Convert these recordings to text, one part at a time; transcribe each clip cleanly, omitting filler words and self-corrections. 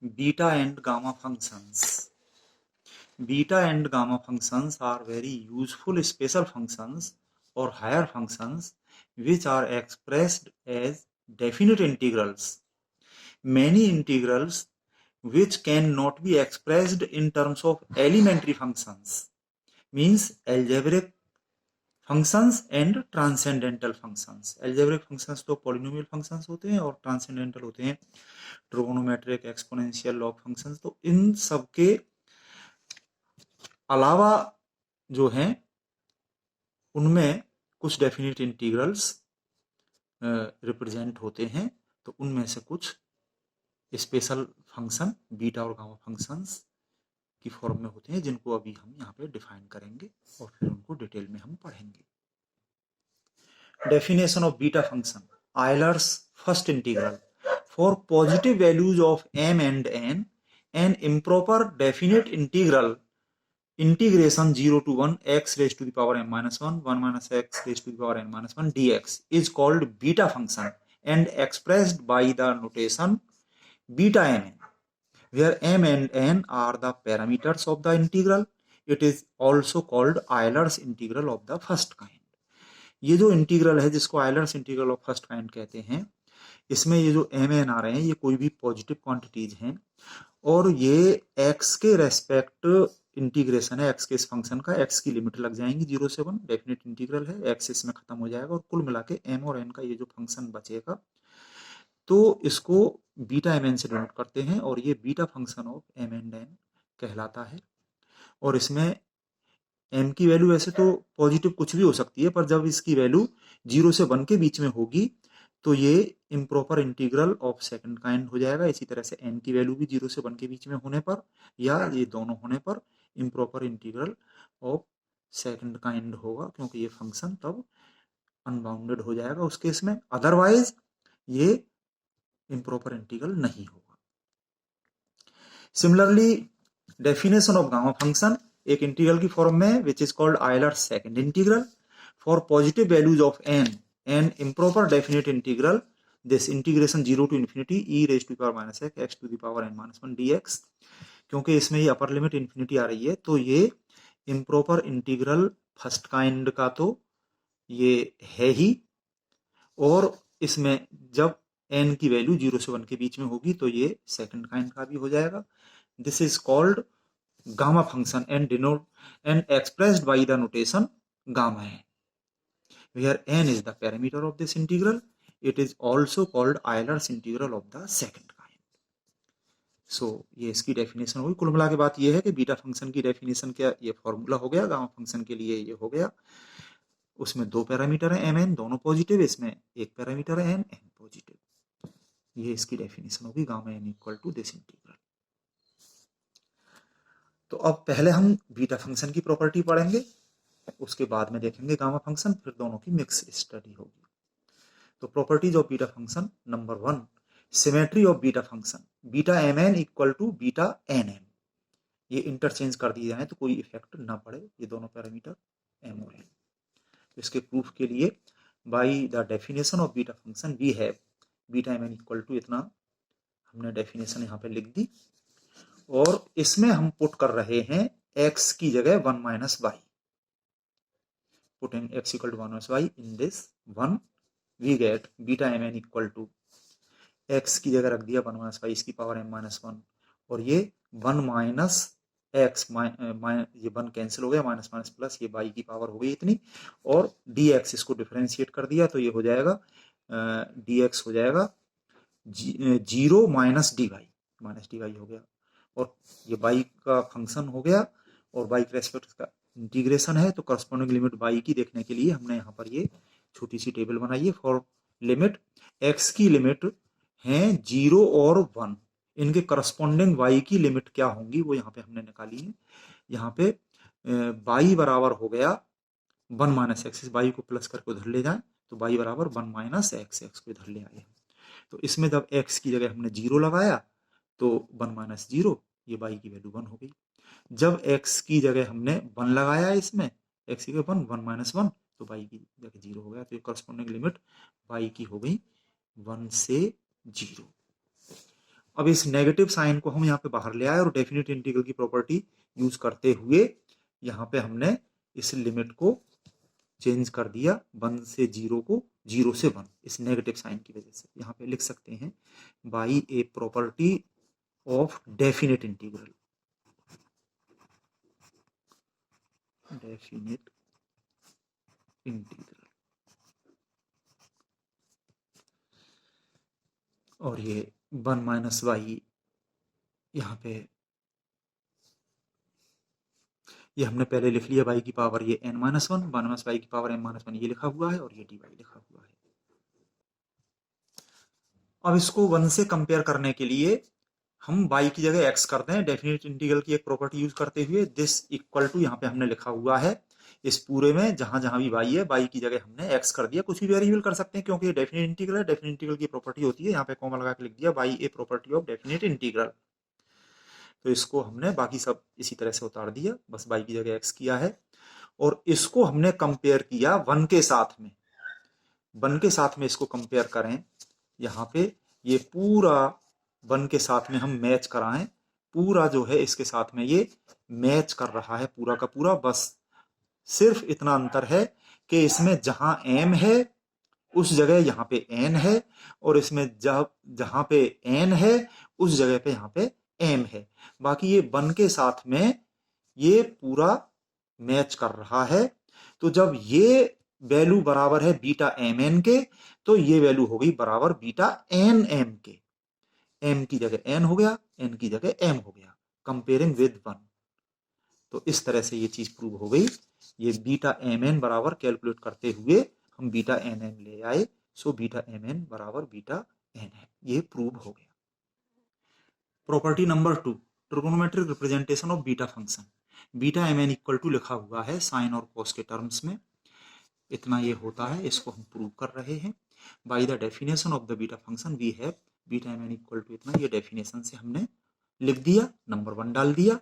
Beta and gamma functions. Beta and gamma functions are very useful special functions or higher functions which are expressed as definite integrals. Many integrals which cannot be expressed in terms of elementary functions means algebraic functions and transcendental functions. algebraic functions तो polynomial functions होते हैं और transcendental होते हैं trigonometric exponential log functions. तो इन सब के अलावा जो हैं उनमें कुछ डेफिनेट इंटीग्रल्स रिप्रेजेंट होते हैं। तो उनमें से कुछ स्पेशल फंक्शन बीटा और गामा फंक्शंस की फॉर्म में होते हैं जिनको अभी हम यहाँ पे डिफाइन करेंगे और फिर उनको डिटेल में हम पढ़ेंगे। Definition of beta function, Euler's first integral for positive values of m and n, an improper definite integral integration 0 to 1 x raised to the power m minus 1 1 minus x raised to the power n minus 1 dx is called beta function and expressed by the notation beta mn, where m and n are the parameters of the integral. It is also called Euler's integral of the first kind. ये जो integral है जिसको Euler's integral of first kind कहते हैं, इसमें ये जो M N आ रहे हैं ये कोई भी पॉजिटिव क्वांटिटीज हैं और ये एक्स के रेस्पेक्ट इंटीग्रेशन है। एक्स के इस फंक्शन का एक्स की लिमिट लग जाएंगी 0 से 1, डेफिनेट इंटीग्रल है, एक्स इसमें खत्म हो जाएगा और कुल मिला के एम और एन का ये जो फंक्शन बचेगा तो इसको बीटा एम एन से डिनोट करते हैं और ये beta function of m and n कहलाता है। और इसमें एम की वैल्यू वैसे तो पॉजिटिव कुछ भी हो सकती है, पर जब इसकी वैल्यू 0 से 1 के बीच में होगी तो ये improper integral of second kind हो जाएगा। इसी तरह से एन की वैल्यू भी 0 से 1 के बीच में होने पर या ये दोनों होने पर improper integral of second kind होगा, क्योंकि ये फंक्शन तब अनबाउंडेड हो जाएगा उस केस में, अदरवाइज ये इम्प्रॉपर इंटीग्रल नहीं होगा। Similarly definition of gamma function एक इंटीग्रल की फॉर्म में which is called Euler's second integral for positive values of n an improper definite integral this integration 0 to infinity e raise to power minus x to the power n minus 1 dx। क्योंकि इसमें ये upper limit infinity आ रही है तो ये improper integral first kind का तो ये है ही, और इसमें जब n की वैल्यू 0 से 1 के बीच में होगी तो ये सेकंड काइंड का भी हो जाएगा। This is called gamma function and expressed by the notation gamma n, where n is the parameter of this integral. It is also called Euler's integral of the second kind. So ये इसकी definition हुई। कुल मिला के बात ये है कि बीटा फंक्शन की डेफिनेशन क्या, ये फॉर्मूला हो गया, गामा फंक्शन के लिए ये हो गया। उसमें दो पैरामीटर है एम एन, दोनों पॉजिटिव, इसमें एक पैरामीटर है एन एन पॉजिटिव। ये इसकी डेफिनेशन होगी gamma n equal to this integral. तो अब पहले हम बीटा फंक्शन की प्रॉपर्टी पढ़ेंगे, उसके बाद में देखेंगे गामा फंक्शन, फिर दोनों की मिक्स स्टडी होगी। तो properties of beta function, number 1 symmetry of beta function, beta m n equal to beta n n, ये इंटरचेंज कर दिए जाए तो कोई इफेक्ट ना पड़े, ये दोनों पैरामीटर एम और एन। इसके प्रूफ के लिए by the definition of beta function we have beta m n equal to, इतना हमने डेफिनेशन यहाँ पे लिख दी और इसमें हम पुट कर रहे हैं x की जगह 1 minus y, putting x equal to 1 minus y in this 1 we get beta m n equal to, x की जगह रख दिया 1 माइनस वाई इसकी पावर m माइनस 1 और ये 1 माइनस एक्स, ये 1 कैंसिल हो गया, माइनस माइनस प्लस, ये y की पावर हो गई इतनी, और dx इसको डिफरेंशिएट कर दिया तो ये हो जाएगा dx हो जाएगा 0 माइनस dy, माइनस dy हो गया, और ये y का फंक्शन हो गया और y के रेस्पेक्ट का इंटीग्रेशन है। तो करस्पॉन्डिंग लिमिट y की देखने के लिए हमने यहाँ पर ये छोटी सी टेबल बनाई है फॉर लिमिट x की लिमिट हैं 0 और 1, इनके करस्पॉन्डिंग y की लिमिट क्या होंगी वो यहाँ पे हमने निकाली है। यहाँ पे y बराबर हो गया 1 माइनस एक्स, y को प्लस करके उधर ले जाए तो y बराबर 1 माइनस एक्स, एक्स को इधर ले आए। तो इसमें जब x की जगह हमने 0 लगाया तो 1 माइनस 0, ये y की वैल्यू 1 हो गई। जब x की जगह हमने 1 लगाया इसमें, x की जगह 1 माइनस 1 तो y की जगह 0 हो गया। तो ये करस्पॉन्डिंग लिमिट y की हो गई 1 से 0। अब इस नेगेटिव साइन को हम यहाँ पे बाहर ले आए और डेफिनेट इंटीग्रल की प्रॉपर्टी यूज करते हुए यहाँ पे हमने इस लिमिट को चेंज कर दिया 1 से 0 को 0 से 1 इस नेगेटिव साइन की वजह से। यहाँ पे लिख सकते हैं by A property of definite integral, definite integral, और ये 1 माइनस वाई यहाँ पे ये हमने पहले लिख लिया y की पावर ये n minus one, minus y की पावर m माइनस वन ये लिखा हुआ है और ये dy लिखा हुआ है। अब इसको 1 से कंपेयर करने के लिए हम y की जगह x कर दें डेफिनेट इंटीग्रल की एक प्रॉपर्टी यूज करते हुए। दिस इक्वल टू यहाँ पे हमने लिखा हुआ है इस पूरे में जहां जहां भी y है y की जगह हमने x कर दिया। कुछ भी वेरिएबल कर सकते हैं क्योंकि ये डेफिनेट इंटीग्रल है, डेफिनेट इंटीग्रल की प्रॉपर्टी होती है। यहाँ पे कॉमा लगा के लिख दिया by A property of definite integral. तो इसको हमने बाकी सब इसी तरह से उतार दिया, बस y की जगह x किया है और इसको हमने कंपेयर किया 1 के साथ में। 1 के साथ में इसको कंपेयर करें, यहाँ पे ये पूरा 1 के साथ में हम मैच कराएं, पूरा जो है इसके साथ में ये मैच कर रहा है पूरा का पूरा। बस सिर्फ इतना अंतर है कि इसमें जहां m है उस जगह यहाँ पे n है और इसमें जहां पे n है उस जगह पे यहाँ पे m है। बाकी ये 1 के साथ में ये पूरा मैच कर रहा है। तो जब ये वैल्यू बराबर है बीटा एम एन के तो ये वैल्यू हो गई बराबर बीटा एन एम के। m की जगह n हो गया, n की जगह m हो गया, कंपेयरिंग विद 1। तो इस तरह से ये चीज प्रूव हो गई। ये बीटा एम एन बराबर कैलकुलेट करते हुए हम बीटा एन एन ले आए, सो बीटा एम एन बराबर बीटा एन है, ये प्रूव हो गया। Property number 2, trigonometric representation of beta function. Beta m n equal to लिखा हुआ है साइन और कॉस के टर्म्स में, इतना ये होता है, इसको हम प्रूव कर रहे हैं। By the definition of the beta function we have beta m n equal to इतना, ये डेफिनेशन से हमने लिख दिया, नंबर 1 डाल दिया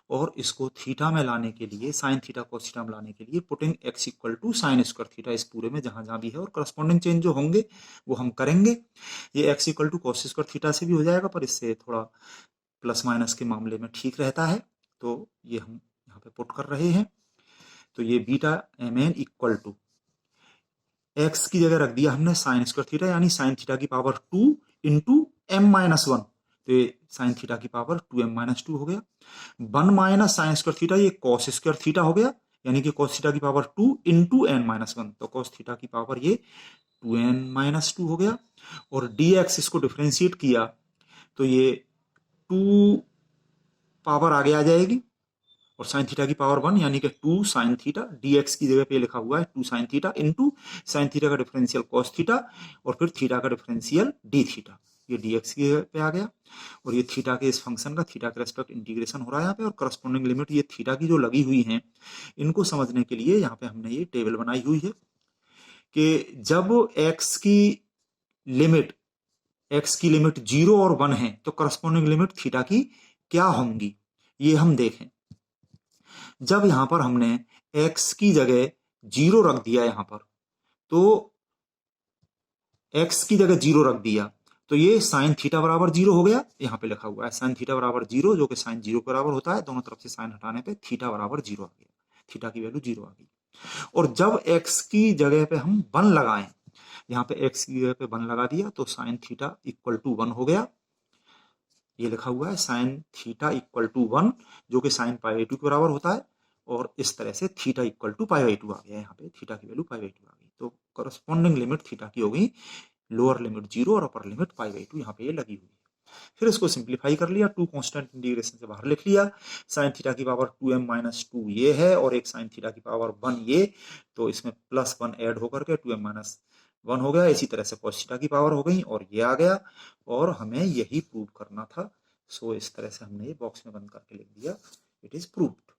और इसको थीटा में लाने के लिए साइन थीटा कॉस थीटा में लाने के लिए putting x equal to sine square theta इस पूरे में जहां जहां भी है और करस्पॉन्डिंग चेंज जो होंगे वो हम करेंगे। ये x equal to cos square theta से भी हो जाएगा पर इससे थोड़ा प्लस माइनस के मामले में ठीक रहता है, तो ये हम यहाँ पे पुट कर रहे हैं। तो ये beta m n equal to x की जगह रख दिया हमने साइन स्क्वायर थीटा यानी साइन थीटा की पावर 2 इंटू एम माइनस 1, तो ये साइन थीटा की पावर 2m माइनस 2 हो गया। 1 माइनस साइन स्क्वायर थीटा ये कॉस स्क्वायर थीटा हो गया यानी कि कॉस थीटा की पावर 2 इंटू एन माइनस 1, तो कॉस थीटा की पावर ये 2n माइनस 2 हो गया। और dx इसको डिफ्रेंशिएट किया तो ये 2 पावर आगे आ जाएगी और साइन थीटा की पावर 1 यानी कि 2 साइन थीटा, dx की जगह पे लिखा हुआ है 2 sine theta into sine theta का डिफरेंशियल कॉस थीटा और फिर थीटा का डिफरेंशियल डी थीटा, ये dx की जगह पे आ गया। और ये थीटा के इस फंक्शन का थीटा के रेस्पेक्ट इंटीग्रेशन हो रहा है यहाँ पे और करस्पॉन्डिंग लिमिट ये थीटा की जो लगी हुई हैं इनको समझने के लिए यहाँ पे हमने ये टेबल बनाई हुई है कि जब x की लिमिट 0 और 1 है तो करस्पॉन्डिंग लिमिट थीटा की क्या होंगी ये हम देखें। जब यहां पर हमने x की जगह 0 रख दिया यहाँ पर, तो x की जगह 0 रख दिया तो ये साइन थीटा बराबर 0 हो गया, यहाँ पे लिखा हुआ है साइन थीटा बराबर 0 जो कि साइन 0 के बराबर होता है, दोनों तरफ से साइन हटाने पे थीटा बराबर 0 आ गया, थीटा की वैल्यू 0 आ गई। और जब x की जगह पे हम 1 लगाएं, यहाँ पे x की जगह पे 1 लगा दिया तो साइन थीटा इक्वल टू 1 हो गया, ये लिखा हुआ है साइन थीटा इक्वल टू 1 जो कि साइन पाई बाई 2 के बराबर होता है। और इस तरह से theta equal to pi by 2 आ गया, यहाँ पे थीटा की वैल्यू पाई बाई 2 आ गई। तो करस्पॉन्डिंग लिमिट थीटा की हो गई लोअर लिमिट 0 और अपर लिमिट पाई बाई 2 यहाँ पे ये लगी हुई है। फिर इसको सिंप्लीफाई कर लिया, 2 कांस्टेंट इंटीग्रेशन से बाहर लिख लिया, साइन थीटा की पावर 2m माइनस 2 ये है और एक साइन थीटा की पावर 1 ये, तो इसमें प्लस 1 ऐड होकर के 2m माइनस 1 हो गया। इसी तरह से कॉस थीटा की पावर हो गई और ये आ गया और हमें यही प्रूव करना था। सो इस तरह से हमने ये बॉक्स में बंद करके लिख दिया, it is proved.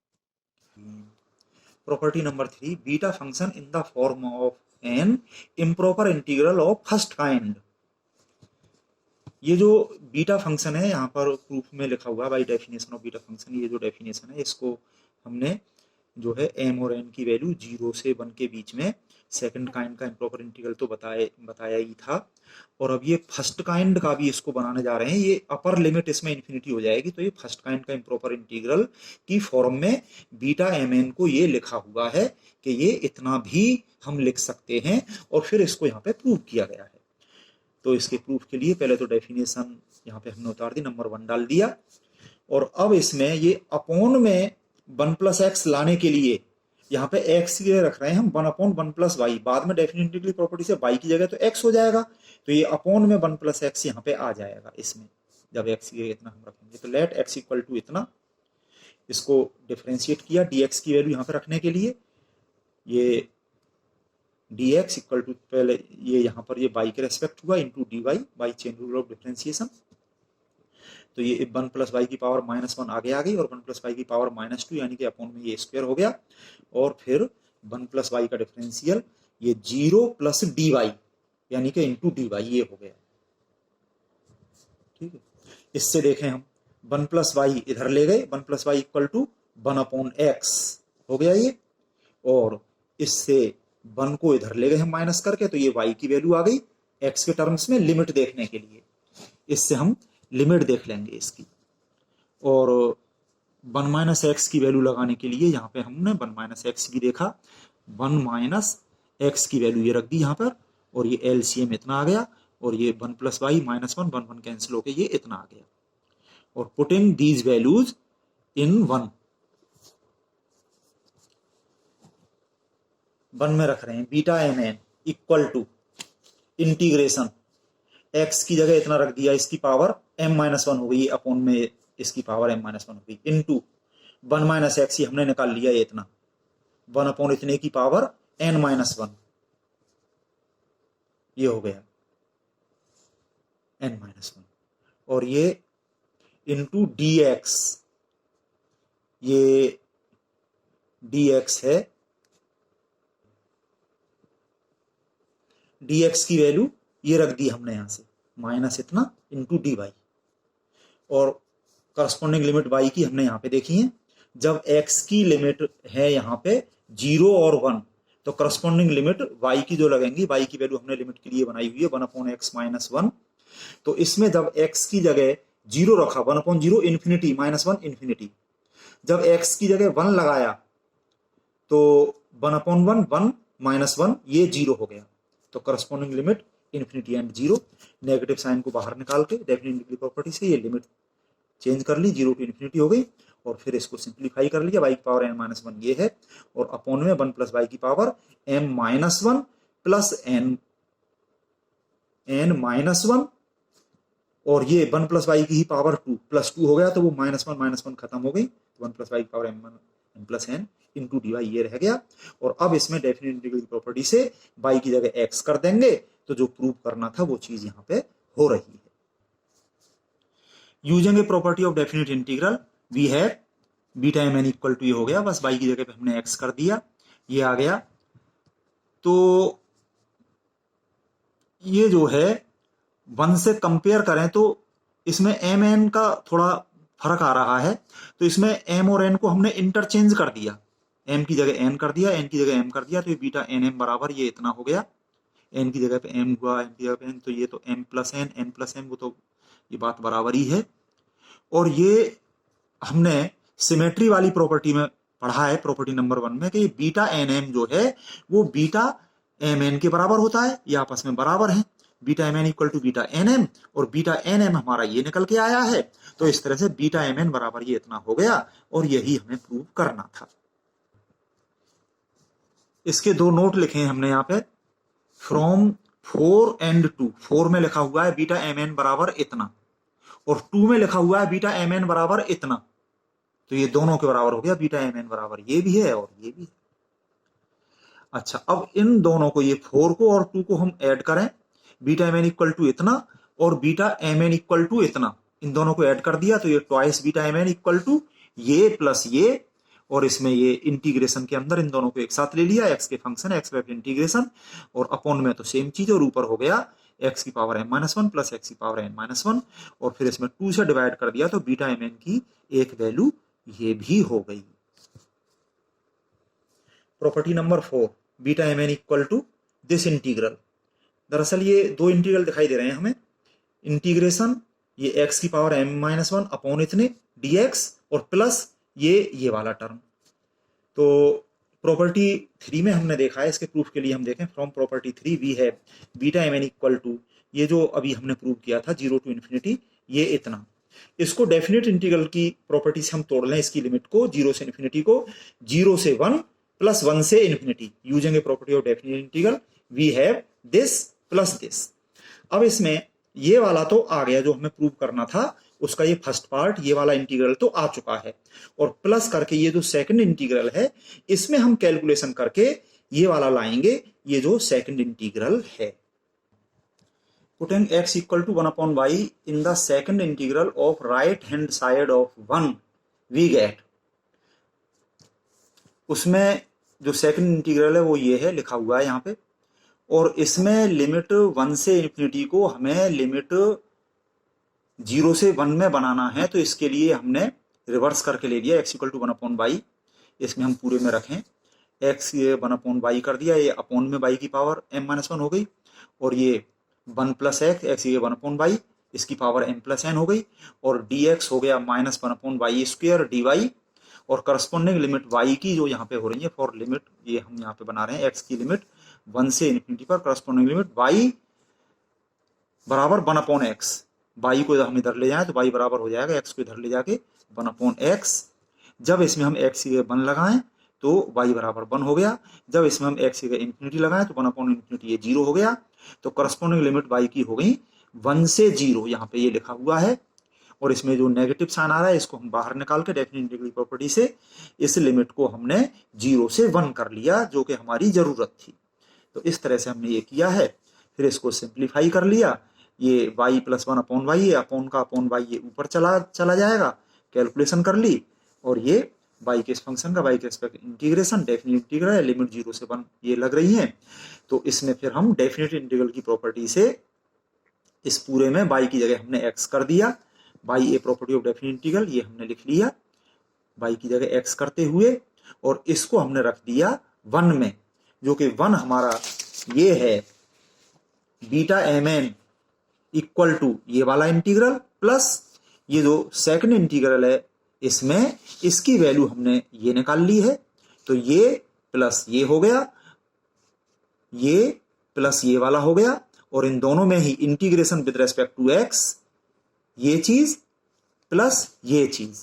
Property number 3, beta function in the form of an improper integral of first kind. ये जो बीटा फंक्शन है यहाँ पर प्रूफ में लिखा हुआ है by definition of beta function, ये जो डेफिनेशन है इसको हमने जो है m और n की वैल्यू 0 से 1 के बीच में सेकंड काइंड का इम्प्रॉपर इंटीग्रल तो बताया ही था। और अब ये फर्स्ट काइंड का भी इसको बनाने जा रहे हैं। ये अपर लिमिट इसमें इन्फिनिटी हो जाएगी, तो ये फर्स्ट काइंड का इम्प्रॉपर इंटीग्रल की फॉर्म में बीटा एम एन को ये लिखा हुआ है कि ये इतना भी हम लिख सकते हैं, और फिर इसको यहाँ पे प्रूव किया गया है। तो इसके प्रूफ के लिए पहले तो डेफिनेशन यहाँ पे हमने उतार दी, नंबर 1 डाल दिया, और अब इसमें ये अपॉन में 1 प्लस एक्स लाने के लिए यहाँ पे x की जगह रख रहे हैं हम 1 अपॉन 1 प्लस वाई, बाद में डेफिनेटली प्रॉपर्टी से y की जगह तो x हो जाएगा, तो ये अपॉन में 1 प्लस एक्स यहाँ पे आ जाएगा इसमें, जब x की जगह इतना हम रखेंगे। तो लेट x इक्वल टू इतना, इसको डिफरेंशिएट किया dx की वैल्यू यहाँ पे रखने के लिए, ये dx इक्वल टू पहले ये यहाँ पर ये y के रेस्पेक्ट हुआ into dy by chain rule of differentiation. तो ये 1 प्लस वाई की पावर -1 आगे आ गई, और 1 प्लस वाई की पावर -2 यानी कि अपॉन में ये स्क्वायर हो गया, और फिर 1 प्लस वाई का डिफरेंशियल ये 0 प्लस डी वाई यानी कि इंटू डी वाई ये हो गया। ठीक है, इससे देखें हम 1 प्लस वाई इधर ले गए, 1 plus y equal to 1 upon x हो गया ये, और इससे 1 को इधर ले गए हम माइनस करके, तो ये y की वैल्यू आ गई x के टर्म्स में लिमिट देखने के लिए। इससे हम लिमिट देख लेंगे इसकी, और 1 माइनस एक्स की वैल्यू लगाने के लिए यहाँ पे हमने 1 माइनस एक्स भी देखा, 1 माइनस एक्स की वैल्यू ये रख दी यहाँ पर, और ये एलसीएम इतना आ गया, और ये 1 प्लस वाई -1 1 1 कैंसिल होके ये इतना आ गया, और पुटिंग दीज वैल्यूज इन 1 में रख रहे हैं, beta m n equal to integration x की जगह इतना रख दिया, इसकी पावर m-1 हो गई, अपॉन में इसकी पावर m-1 हो गई, इनटू 1 माइनस एक्स हमने निकाल लिया ये इतना, 1 अपॉन इतने की पावर n-1 ये हो गया n-1, और ये इनटू dx, ये dx है, dx की वैल्यू ये रख दी हमने यहां से माइनस इतना इंटू डी वाई, और करस्पॉन्डिंग लिमिट y की हमने यहाँ पे देखी है। जब x की लिमिट है यहाँ पे 0 और 1, तो करस्पॉन्डिंग लिमिट y की जो लगेंगी, y की वैल्यू हमने लिमिट के लिए बनाई हुई है 1 अपॉन एक्स माइनस 1, तो इसमें जब x की जगह 0 रखा, 1 अपॉन 0 इन्फिनिटी -1 इन्फिनिटी, जब x की जगह 1 लगाया तो 1 अपॉन 1 1 -1 ये 0 हो गया, तो corresponding limit infinity and 0, negative sign को बाहर निकाल के डेफिनेटली प्रॉपर्टी से ये लिमिट चेंज कर ली, 0 टू इन्फिनिटी हो गई, और फिर इसको सिंप्लीफाई कर लिया, y की पावर n-1 ये है, और अपॉन में 1 प्लस वाई की पावर m-1 प्लस n-1, और ये 1 प्लस वाई की ही पावर 2 प्लस 2 हो गया, तो वो -1 खत्म हो गई, तो 1 प्लस वाई की power m plus n into d y ये रह गया। और अब इसमें डेफिनेट इंटीग्रल की प्रॉपर्टी से y की जगह x कर देंगे, तो जो प्रूव करना था वो चीज यहाँ पे हो रही है। Using a property of definite integral we have beta m n equal to ये हो गया, बस y की जगह पे हमने x कर दिया, ये आ गया। तो ये जो है 1 से कंपेयर करें तो इसमें एम एन का थोड़ा फर्क आ रहा है, तो इसमें m और n को हमने इंटरचेंज कर दिया, m की जगह n कर दिया, n की जगह m कर दिया, तो ये बीटा एन एम बराबर ये इतना हो गया, n की जगह पे m हुआ, m की जगह पे n, तो ये तो m plus n plus m, वो तो ये बात बराबर ही है। और ये हमने सिमेट्री वाली प्रॉपर्टी में पढ़ा है, प्रॉपर्टी नंबर 1 में, कि बीटा एन एम जो है वो बीटा एम एन के बराबर होता है, ये आपस में बराबर है, beta m n equal to beta n m, और बीटा एन एम हमारा ये निकल के आया है, तो इस तरह से बीटा एम एन बराबर ये इतना हो गया, और यही हमें प्रूव करना था। इसके 2 नोट लिखे हैं हमने यहाँ पे, फ्रॉम 4 and 2, 4 में लिखा हुआ है बीटा एम एन बराबर इतना, और 2 में लिखा हुआ है बीटा एम एन बराबर इतना, तो ये दोनों के बराबर हो गया, बीटा एम एन बराबर ये भी है और ये भी है। अच्छा, अब इन दोनों को, ये 4 को और 2 को हम ऐड करें, beta m n equal to इतना और beta m n equal to इतना, इन दोनों को ऐड कर दिया, तो ये twice beta m n equal to ये प्लस ये, और इसमें ये इंटीग्रेशन के अंदर इन दोनों को एक साथ ले लिया, एक्स के फंक्शन एक्स वाई इंटीग्रेशन, और अपॉन में तो सेम चीज, और ऊपर हो गया एक्स की पावर m-1 प्लस एक्स की पावर n-1, और फिर इसमें 2 से डिवाइड कर दिया, तो बीटा एम एन की एक वैल्यू ये भी हो गई। Property number 4, beta m n equal to this integral. दरअसल ये दो इंटीग्रल दिखाई दे रहे हैं हमें, इंटीग्रेशन ये x की पावर m-1 अपॉन इतने dx और प्लस ये वाला टर्म। तो प्रॉपर्टी 3 में हमने देखा है, इसके प्रूफ के लिए हम देखें from property 3 we have beta m n equal to, ये जो अभी हमने प्रूव किया था 0 टू इन्फिनिटी ये इतना। इसको डेफिनेट इंटीग्रल की प्रॉपर्टी से हम तोड़ लें, इसकी लिमिट को 0 से इन्फिनिटी को 0 से 1 प्लस 1 से infinity, using a property of definite integral we have this plus this. अब इसमें ये वाला तो आ गया जो हमें प्रूव करना था, उसका ये फर्स्ट पार्ट ये वाला इंटीग्रल तो आ चुका है, और प्लस करके ये जो सेकंड इंटीग्रल है इसमें हम कैलकुलेशन करके ये वाला लाएंगे, ये जो सेकंड इंटीग्रल है। Putting x equal to 1 upon y in the second integral of right hand side of 1 we get, उसमें जो सेकंड इंटीग्रल है वो ये है लिखा हुआ है यहाँ पे, और इसमें लिमिट 1 से इन्फिनिटी को हमें लिमिट 0 से 1 में बनाना है, तो इसके लिए हमने रिवर्स करके ले लिया x equal to 1 upon y, इसमें हम पूरे में रखें x ये 1 अपॉन वाई कर दिया, ये अपॉन में y की पावर m-1 हो गई, और ये 1 प्लस x ये 1 अपॉन वाई इसकी पावर m प्लस n हो गई, और dx हो गया minus 1 upon y square dy, और करस्पॉन्डिंग लिमिट y की जो यहाँ पे हो रही है फॉर लिमिट ये हम यहाँ पे बना रहे हैं x की लिमिट 1 से इन्फिनिटी पर, करस्पॉन्डिंग लिमिट y बराबर 1 अपॉन x, y को हम इधर ले जाए तो y बराबर हो जाएगा x को इधर ले जाके 1 अपॉन x। जब इसमें हम x की 1 लगाएं तो y बराबर 1 हो गया, जब इसमें हम x की इन्फिनिटी लगाएं तो 1 अपॉन इन्फिनिटी ये 0 हो गया, तो करस्पॉन्डिंग लिमिट y की हो गई 1 से 0, यहाँ पे ये लिखा हुआ है, और इसमें जो नेगेटिव साइन आ रहा है इसको हम बाहर निकाल के डेफिनेट इंटीग्रल प्रॉपर्टी से इस लिमिट को हमने 0 से 1 कर लिया, जो कि हमारी जरूरत थी। तो इस तरह से हमने ये किया है, फिर इसको सिंप्लीफाई कर लिया, ये y plus 1 upon y, upon का अपॉन वाई ये ऊपर चला जाएगा, कैलकुलेशन कर ली, और ये y के इस फंक्शन का y के रिस्पेक्ट इंटीग्रेशन डेफिनेट इंटीग्रल है, लिमिट 0 से 1 ये लग रही है, तो इसमें फिर हम डेफिनेट इंटीग्रल की प्रॉपर्टी से इस पूरे में y की जगह हमने x कर दिया, y A property of definite integral ये हमने लिख लिया y की जगह x करते हुए, और इसको हमने रख दिया 1 में, जो कि 1 हमारा ये है beta m n equal to ये वाला इंटीग्रल प्लस ये जो सेकंड इंटीग्रल है इसमें इसकी वैल्यू हमने ये निकाल ली है, तो ये प्लस ये हो गया, ये प्लस ये वाला हो गया, और इन दोनों में ही integration with respect to x ये चीज प्लस ये चीज,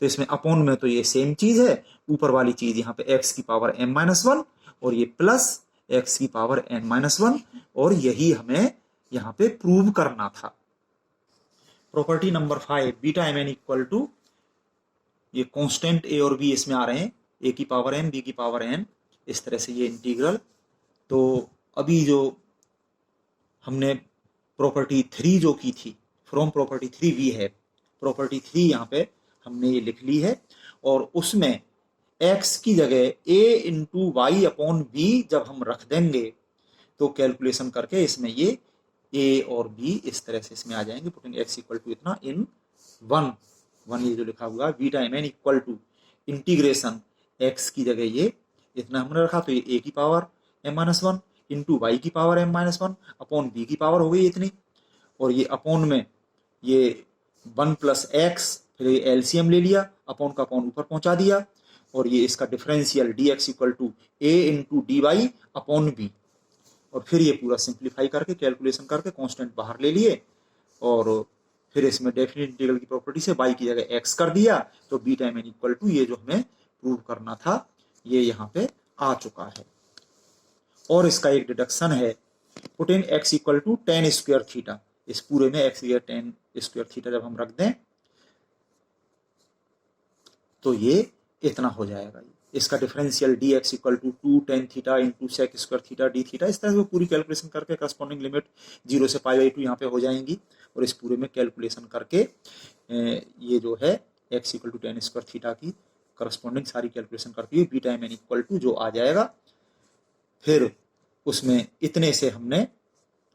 तो इसमें अपॉन में तो ये सेम चीज है, ऊपर वाली चीज यहाँ पे x की पावर m-1 और ये प्लस x की पावर n-1, और यही हमें यहाँ पे प्रूव करना था। Property number 5 beta m n equal to, ये कांस्टेंट a और b इसमें आ रहे हैं, a की पावर m b की पावर n, इस तरह से ये इंटीग्रल। तो अभी जो हमने प्रॉपर्टी 3 जो की थी फ्रॉम प्रॉपर्टी 3 वी है प्रॉपर्टी 3 यहाँ पे हमने ये लिख ली है, और उसमें x की जगह a into y upon b जब हम रख देंगे तो कैलकुलेशन करके इसमें ये a और b इस तरह से इसमें आ जाएंगे, पुटिंग x इक्वल टू इतना इन 1 ये जो लिखा हुआ है beta m n equal to integration x की जगह ये इतना हमने रखा, तो ये a की पावर m-1 इंटू वाई की पावर m-1 अपॉन b की पावर हो गई इतनी, और ये अपॉन में ये 1 प्लस x, फिर ये एलसीएम ले लिया, अपॉन का अपॉन ऊपर पहुंचा दिया, और ये इसका differential dx equal to a into d y upon b, और फिर ये पूरा सिंप्लीफाई करके कैलकुलेशन करके कांस्टेंट बाहर ले लिए, और फिर इसमें डेफिनेट इंटीग्रल की प्रॉपर्टी से y की जगह x कर दिया, तो beta m n equal to ये जो हमें प्रूव करना था ये यहाँ पे आ चुका है। और इसका एक डिडक्शन है, putting x equal to tan square theta, इस पूरे में x की tan स्क्वायर थीटा जब हम रख दें तो ये इतना हो जाएगा, इसका differential dx equal to 2 tan थीटा into sec square theta d theta, इस तरह से पूरी कैलकुलेशन करके करस्पॉन्डिंग लिमिट 0 से π/2 यहाँ पे हो जाएंगी, और इस पूरे में कैलकुलेशन करके ये जो है x equal to tan square theta की करस्पॉन्डिंग सारी कैलकुलेशन करके beta m n equal to जो आ जाएगा, फिर उसमें इतने से हमने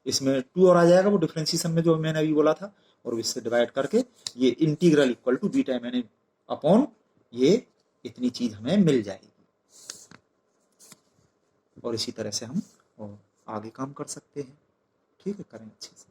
इसमें 2 और आ जाएगा वो डिफरेंशिएशन में जो मैंने अभी बोला था, और इससे डिवाइड करके ये integral equal to beta m n upon ये इतनी चीज हमें मिल जाएगी। और इसी तरह से हम और आगे काम कर सकते हैं। ठीक है, करें अच्छे से।